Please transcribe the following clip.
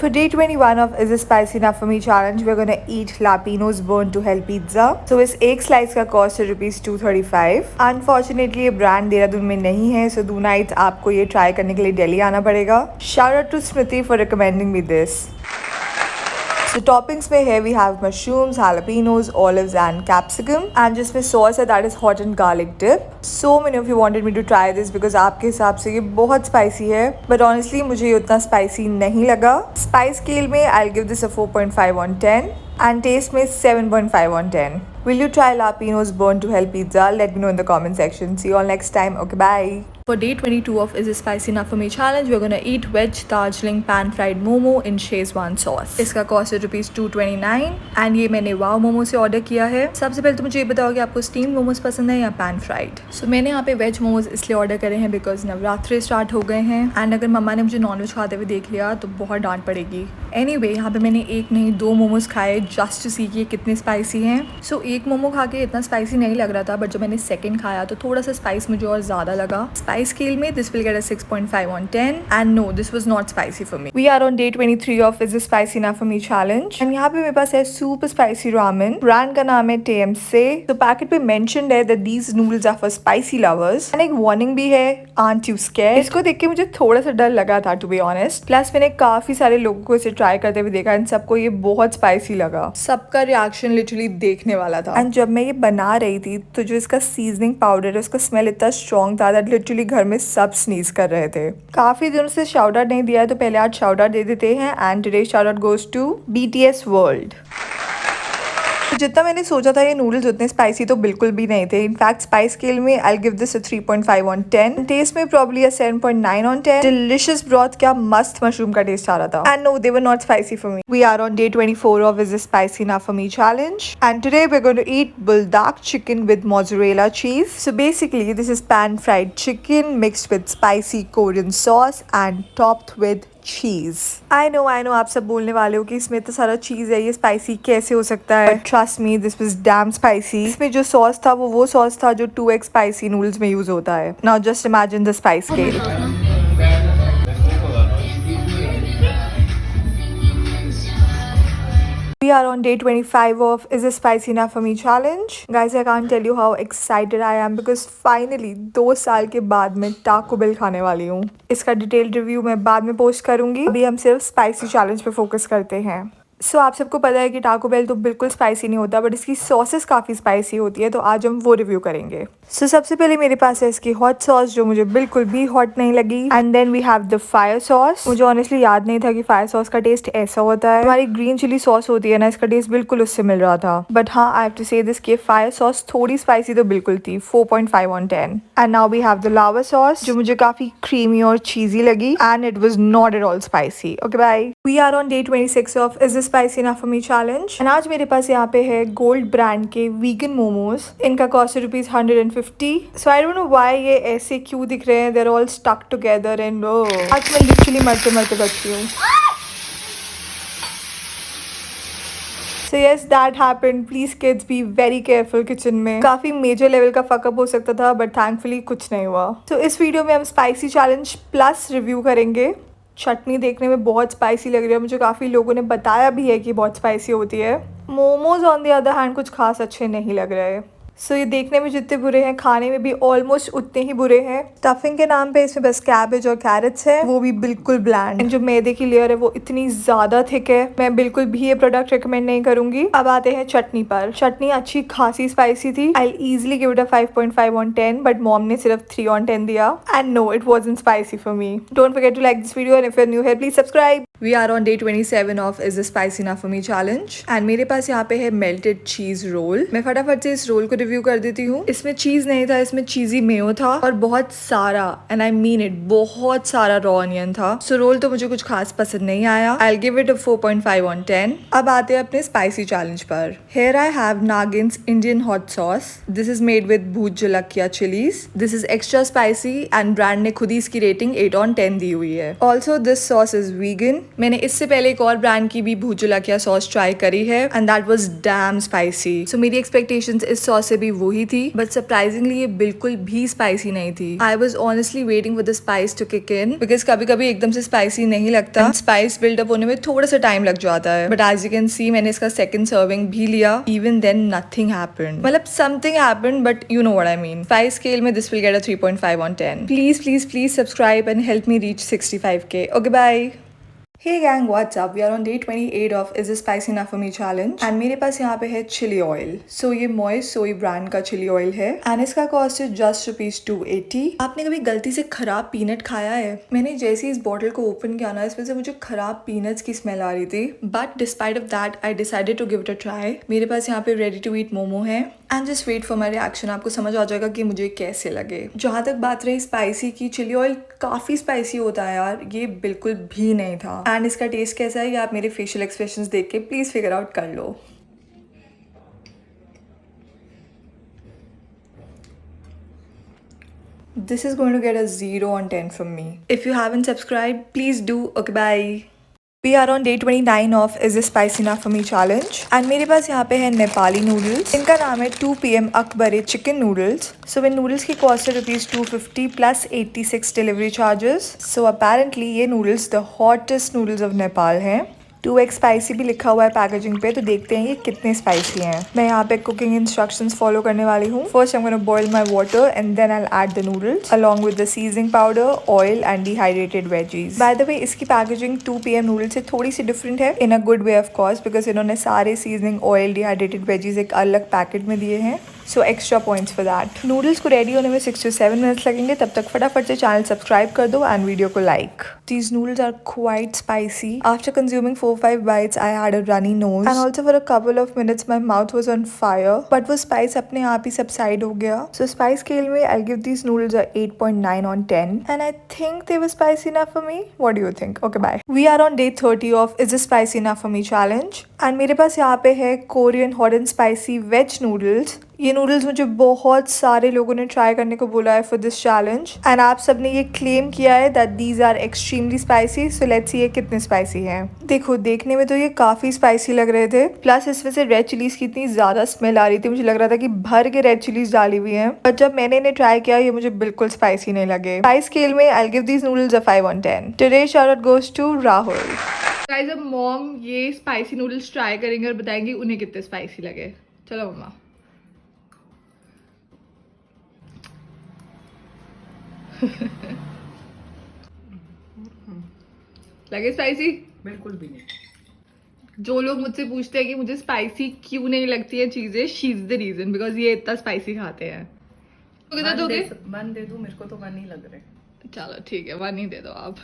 For day 21 of Is It Spicy Enough For Me challenge, we're gonna eat Lapino's Burnt to Hell pizza. So इस एक slice का cost है ₹235. Unfortunately ये brand Dehradun में नहीं है, सो डू नाइट आपको ये ट्राई करने के लिए दिल्ली आना पड़ेगा. Shout out to Smriti for recommending me this. So toppings में है we have mushrooms, jalapenos, olives and capsicum, and जिसमें sauce है that is hot and garlic dip. So many of you wanted me to try this because आपके हिसाब से ये बहुत spicy है, but honestly मुझे ये उतना spicy नहीं लगा. Spice scale में I'll give this a 4.5 on 10 and taste में 7.5 on 10. Will you try Lapino's Burnt to Hell pizza? Let me know in the comment section. See you all next time. Okay, bye. For day 22 of Is It Spicy Enough For Me challenge, we're gonna eat veg Darjeeling pan fried momo in Szechuan sauce. इसका cost है ₹229 and ये मैंने वाव मोमो से order किया है. सबसे पहले तो मुझे ये बताओ कि आपको स्टीम मोमोज पसंद है या पैन फ्राइड. सो मैंने यहाँ पे वेज मोमोज इसलिए ऑर्डर करे हैं बिकॉज नवरात्रि स्टार्ट हो गए हैं एंड अगर मम्मा ने मुझे नॉनवेज खाते हुए देख लिया तो बहुत डांट पड़ेगी. एनीवे यहाँ पे मैंने एक नहीं 2 मोमोज खाए जस्ट टू सी कि ये कितने स्पाइसी हैं. सो एक मोमो खा के इतना स्पाइसी नहीं लग रहा था, बट जब मैंने सेकंड खाया तो थोड़ा सा स्पाइस मुझे और ज़्यादा लगा. स्पाइस स्केल में this will get a 6.5 on 10 and no, this was not spicy for me. We are on day 23 of Is It Spicy Enough For Me challenge and यहाँ पे मेरे पास है super spicy ramen. ब्रांड का नाम है TMC. तो packet पे mentioned है that these noodles are for spicy lovers and एक warning भी है aren't you scared. इसको देख के मुझे थोड़ा सा डर लगा था to be honest. प्लस मैंने काफी सारे लोगों को इसे ट्राई करते हुए देखा एंड सबको ये बहुत स्पाइसी लगा. सबका रिएक्शन लिटरली देखने वाला था एंड जब मैं ये बना रही थी तो जो इसका सीजनिंग पाउडर है उसका स्मेल इतना स्ट्रॉन्ग था दैट लिटरली घर में सब स्नीज कर रहे थे. काफी दिनों से शाउट आउट नहीं दिया है तो पहले आज शाउट आउट दे देते हैं and today shout out goes to BTS world. तो जितना मैंने सोचा था ये नूडल्स उतने स्पाइसी तो बिल्कुल भी नहीं थे. इनफैक्ट स्पाइस स्केल में I give this 3.5 on 10. Taste में प्रॉब्ली 7.9 on 10. डिलिशियस ब्रॉथ, क्या मस्त मशरूम का टेस्ट आ रहा था. And no, they were not spicy for me. We are on day 24 of Is It Spicy Enough For Me challenge and today we're going to eat bulldog chicken with mozzarella cheese. So basically this is pan fried chicken mixed with spicy Korean sauce and topped with चीज. I know आप सब बोलने वाले हो कि इसमें तो सारा चीज है, ये स्पाइसी कैसे हो सकता है. But trust me, this was damn spicy. इसमें जो सॉस था वो सॉस था जो 2x स्पाइसी नूडल्स में यूज होता है. Now just imagine the spice scale. We are on day 25 of Is It Spicy Enough For Me challenge. Guys, I can't tell you how excited I am because finally 2 साल के बाद मैं Taco Bell खाने वाली हूँ. इसका detailed review मैं बाद में पोस्ट करूंगी. अभी हम सिर्फ स्पाइसी चैलेंज पे फोकस करते हैं. सो आप सबको पता है कि टाको बेल तो बिल्कुल स्पाइसी नहीं होता, बट इसकी सॉसेस काफ़ी स्पाइसी होती है, तो आज हम वो रिव्यू करेंगे. सो सबसे पहले मेरे पास है इसकी हॉट सॉस जो मुझे बिल्कुल भी हॉट नहीं लगी. And then we have the fire sauce. मुझे ऑनेस्टली याद नहीं था कि फायर सॉस का टेस्ट ऐसा होता है. हमारी ग्रीन चिली सॉस होती है ना, इसका टेस्ट बिल्कुल उससे मिल रहा था. बट हाँ, I have to say this कि फायर सॉस थोड़ी स्पाइसी तो बिल्कुल थी. 4.5 on 10. And now we have the lava sauce जो मुझे काफ़ी क्रीमी और चीजी लगी and it was not at all spicy. Okay bye. We are on day 26 of Is It Spicy Enough For Me challenge and आज मेरे पास यहाँ पे है गोल्ड ब्रांड के वीगन मोमोज. इनका कॉस्ट है ₹150. So I don't know why ये ऐसे क्यों दिख रहे हैं. They are all stuck together and आज मैं लिटरली मरते बचती हूँ. So yes, that happened. Please kids be very careful kitchen में. काफी मेजर लेवल का फकअप हो सकता था बट थैंकफुली कुछ नहीं हुआ. तो इस वीडियो में हम स्पाइसी चैलेंज प्लस रिव्यू करेंगे. चटनी देखने में बहुत स्पाइसी लग रही है. मुझे काफ़ी लोगों ने बताया भी है कि बहुत स्पाइसी होती है. Momos on the other hand कुछ खास अच्छे नहीं लग रहे. सो ये देखने में जितने बुरे हैं खाने में भी ऑलमोस्ट उतने ही बुरे हैं. स्टफिंग के नाम पे इसमें बस कैबेज और कैरेट्स है, वो भी बिल्कुल ब्लैंड. जो मैदे की लेयर है वो इतनी ज़्यादा थिक है. मैं बिल्कुल भी ये प्रोडक्ट रिकमेंड नहीं करूंगी. अब आते हैं चटनी पर. चटनी अच्छी खासी स्पाइसी थी. I easily give it a 5.5 on 10 but mom ने सिर्फ 3 on 10 दिया. And no, it wasn't spicy for me. Don't forget to like this video and if you are new here please subscribe. We are on day 27 of Is It Spicy Enough For Me challenge and मेरे पास यहाँ पे है melted चीज role. मैं फटाफट से इस रोल को रिव्यू कर देती हूँ. इसमें चीज नहीं था, इसमें चीजी मेयो था और बहुत सारा, एंड आई मीन इट, बहुत सारा रॉ ऑनियन था. सो रोल तो मुझे कुछ खास पसंद नहीं आया. I give it a 4.5 on 10. अब आते हैं अपने स्पाइसी चैलेंज पर. Here I have Naagin's Indian hot sauce. This is made with Bhut Jolokia chillies. This is extra spicy and brand ने खुद ही इसकी रेटिंग 8 on 10 दी हुई है. Also this sauce is vegan. मैंने इससे पहले एक और ब्रांड की भी भूत जलकिया सॉस ट्राई करी है and that was damn spicy. So मेरी एक्सपेक्टेशंस इस सॉस से भी वही थी, बट सरप्राइजिंगली ये बिल्कुल भी स्पाइसी नहीं थी। I was honestly waiting for the spice to kick in, because कभी कभी एकदम से स्पाइसी नहीं लगता, स्पाइस बिल्डअप होने में थोड़ा सा टाइम लग जाता है। But as you can see मैंने इसका सेकंड सर्विंग भी लिया, इवन देन नथिंग हैपेंड। मतलब something happened, but you know what I mean. Spice scale में this will get a 3.5 on 10. Please subscribe and help me reach 65K. Okay, bye. Hey gang, what's up? We are on day 28 of Is This Spicy Enough For Me challenge and मेरे पास यहाँ पे है chilli oil. सो ये moist सोई brand का chilli oil है and इसका कॉस्ट है जस्ट ₹280। आपने कभी गलती से खराब पीनट खाया है? मैंने जैसे इस बॉटल को ओपन किया ना, इसमें से मुझे खराब पीनट्स की स्मेल आ रही थी, but despite of that I decided to give it a try. मेरे पास यहाँ पे रेडी टू ईट मोमो है and just wait for my reaction. आपको समझ आ जाएगा कि मुझे कैसे लगे। जहाँ तक बात रही स्पाइसी की, चिली ऑयल काफी स्पाइसी होता है यार, ये बिल्कुल भी नहीं था। एंड इसका टेस्ट कैसा है ये आप मेरे फेशियल एक्सप्रेशंस देख के प्लीज फिगर आउट कर लो। This is going to get a 0 on 10 from me. If you haven't subscribed, please do. Okay, bye. We are on day 29 of Is This Spicy Enough For Me challenge and मेरे पास यहाँ पे है Nepali noodles. इनका नाम है 2 PM Akabare chicken noodles. So इन noodles की कॉस्ट है ₹250 plus 86 delivery charges. So apparently ये noodles the hottest noodles of Nepal हैं। 2x स्पाइसी भी लिखा हुआ है पैकेजिंग पे, तो देखते हैं ये कितने स्पाइसी हैं। मैं यहाँ पे कुकिंग इंस्ट्रक्शंस फॉलो करने वाली हूँ। First I am gonna boil my water and then I add the noodles along with the seasoning powder, oil and dehydrated veggies. By the way इसकी पैकेजिंग 2 PM नूडल्स से थोड़ी सी different है, in a good way of course, because इन्होंने सारे seasoning, oil, dehydrated veggies एक अलग packet में दिए हैं। So extra points for that. Noodles को रेडी होने में 6 to 7 मिनट्स लगेंगे, तब तक फटाफट से चैनल सब्सक्राइब कर दो एंड वीडियो को like. These noodles are quite spicy. After consuming 4-5 bites, I had a runny nose and also for a couple of minutes my mouth was on fire. But वो spice अपने आप ही subside हो गया. So spice scale में I'll give these noodles a 8.9 on 10 and I think they were spicy enough for me. What do you think? Okay, bye. We are on day 30 of Is This Spicy Enough For Me challenge and मेरे पास यहाँ पे है Korean hot and spicy veg noodles. ये noodles मुझे बहुत सारे लोगों ने ट्राई करने को बोला है फॉर दिस चैलेंज एंड आप सबने ये क्लेम किया है that these are extremely spicy. So let's see ये कितने स्पाइसी हैं। देखो देखने में तो ये काफी स्पाइसी लग रहे थे, प्लस इसमें से रेड चिलीज की इतनी ज्यादा स्मेल आ रही थी, मुझे लग रहा था कि भर के रेड चिलीज डाली हुई हैं। बट जब मैंने इन्हें ट्राई किया ये मुझे बिल्कुल स्पाइसी नहीं लगे। स्पाइस स्केल में I give these noodles a 5 on 10। Today shout out goes to Rahul. Guys अब मॉम ये स्पाइसी नूडल्स ट्राई करेंगे और बताएंगे उन्हें कितने स्पाइसी लगे। चलो मम्मा। लगे स्पाइसी? बिल्कुल भी नहीं। जो लोग मुझसे पूछते हैं कि मुझे स्पाइसी क्यों नहीं लगती है चीजें, she is the reason, because ये इतना स्पाइसी खाते हैं। तो कितना दोगे? 1 दे दूं, मेरे को तो 1 ही लग रहे। चलो ठीक है 1 ही दे दो आप।